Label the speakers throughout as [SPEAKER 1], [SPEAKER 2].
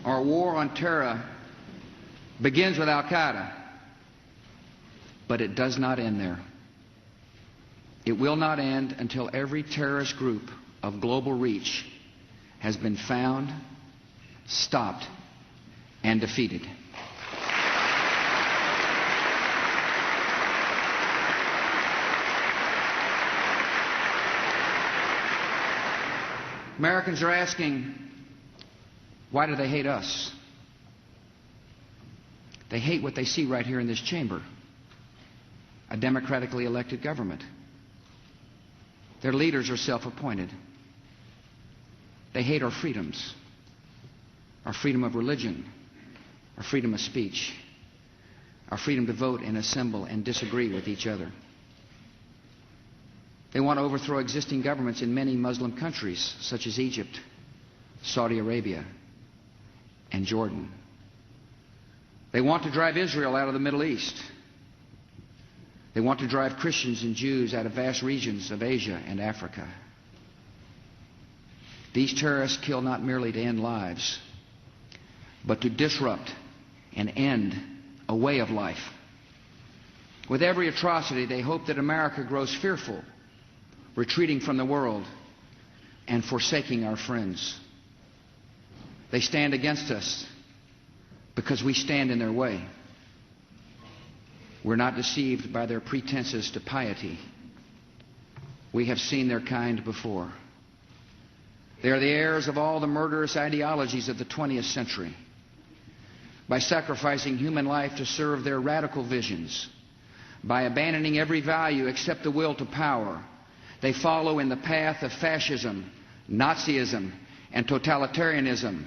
[SPEAKER 1] Our war on terror begins with Al-Qaeda, but it does not end there. It will not end until every terrorist group of global reach has been found, stopped, and defeated. Americans are asking, why do they hate us? They hate what they see right here in this chamber, a democratically elected government. Their leaders are self-appointed. They hate our freedoms, our freedom of religion, our freedom of speech, our freedom to vote and assemble and disagree with each other. They want to overthrow existing governments in many Muslim countries, such as Egypt, Saudi Arabia, and Jordan. They want to drive Israel out of the Middle East. They want to drive Christians and Jews out of vast regions of Asia and Africa. These terrorists kill not merely to end lives, but to disrupt and end a way of life. With every atrocity, they hope that America grows fearful, retreating from the world and forsaking our friends. They stand against us because we stand in their way. We're not deceived by their pretenses to piety. We have seen their kind before. They are the heirs of all the murderous ideologies of the 20th century. By sacrificing human life to serve their radical visions, by abandoning every value except the will to power, they follow in the path of fascism, Nazism, and totalitarianism.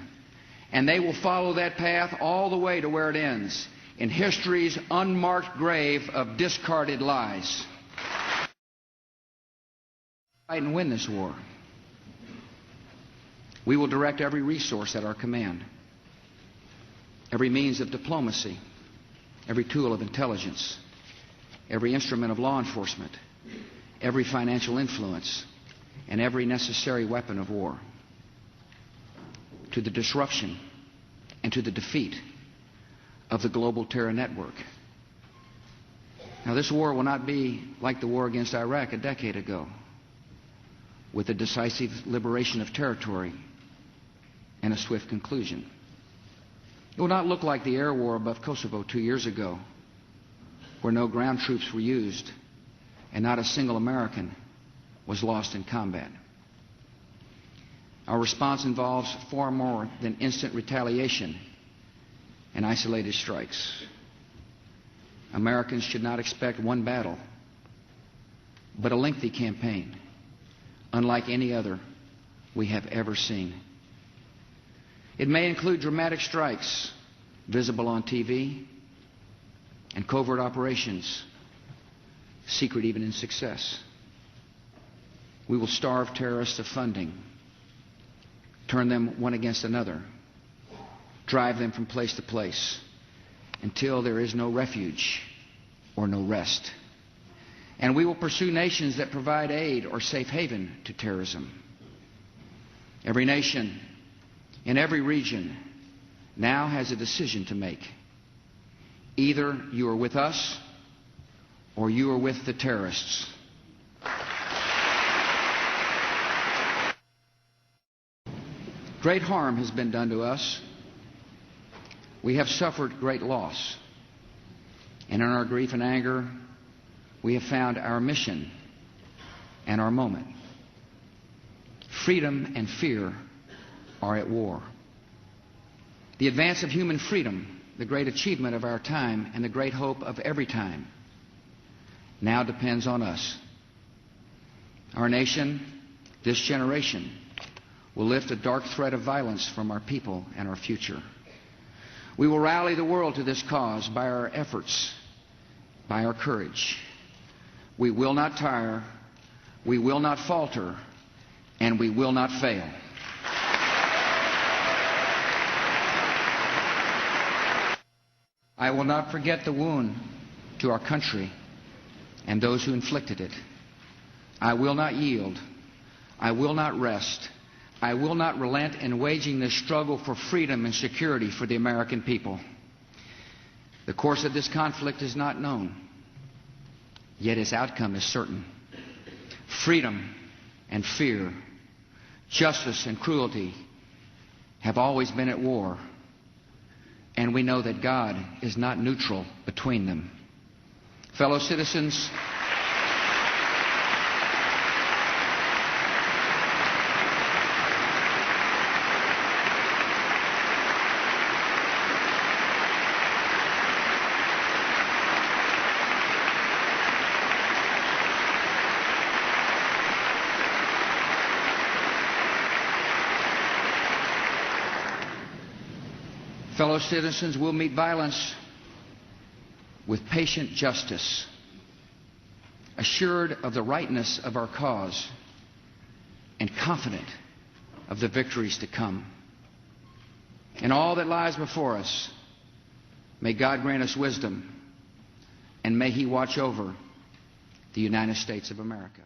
[SPEAKER 1] And they will follow that path all the way to where it ends, in history's unmarked grave of discarded lies. Fight and win this war. We will direct every resource at our command, every means of diplomacy, every tool of intelligence, every instrument of law enforcement, every financial influence, and every necessary weapon of war to the disruption and to the defeat of the global terror network. Now, this war will not be like the war against Iraq a decade ago, with a decisive liberation of territory and a swift conclusion. It will not look like the air war above Kosovo 2 years ago, where no ground troops were used and not a single American was lost in combat. Our response involves far more than instant retaliation and isolated strikes. Americans should not expect one battle, but a lengthy campaign, unlike any other we have ever seen. It may include dramatic strikes, visible on TV, and covert operations, secret even in success. We will starve terrorists of funding, turn them one against another, drive them from place to place until there is no refuge or no rest. And we will pursue nations that provide aid or safe haven to terrorism. Every nation in every region now has a decision to make. Either you are with us or you are with the terrorists. Great harm has been done to us. We have suffered great loss. And in our grief and anger, we have found our mission and our moment. Freedom and fear are at war. The advance of human freedom, the great achievement of our time and the great hope of every time, now depends on us. Our nation, this generation, will lift a dark thread of violence from our people and our future. We will rally the world to this cause by our efforts, by our courage. We will not tire, we will not falter, and we will not fail. I will not forget the wound to our country and those who inflicted it. I will not yield. I will not rest I will not relent in waging this struggle for freedom and security for the American people. The course of this conflict is not known, yet its outcome is certain. Freedom and fear, justice and cruelty have always been at war, and we know that God is not neutral between them. Fellow citizens, we'll meet violence with patient justice, assured of the rightness of our cause and confident of the victories to come. In all that lies before us, may God grant us wisdom, and may He watch over the United States of America.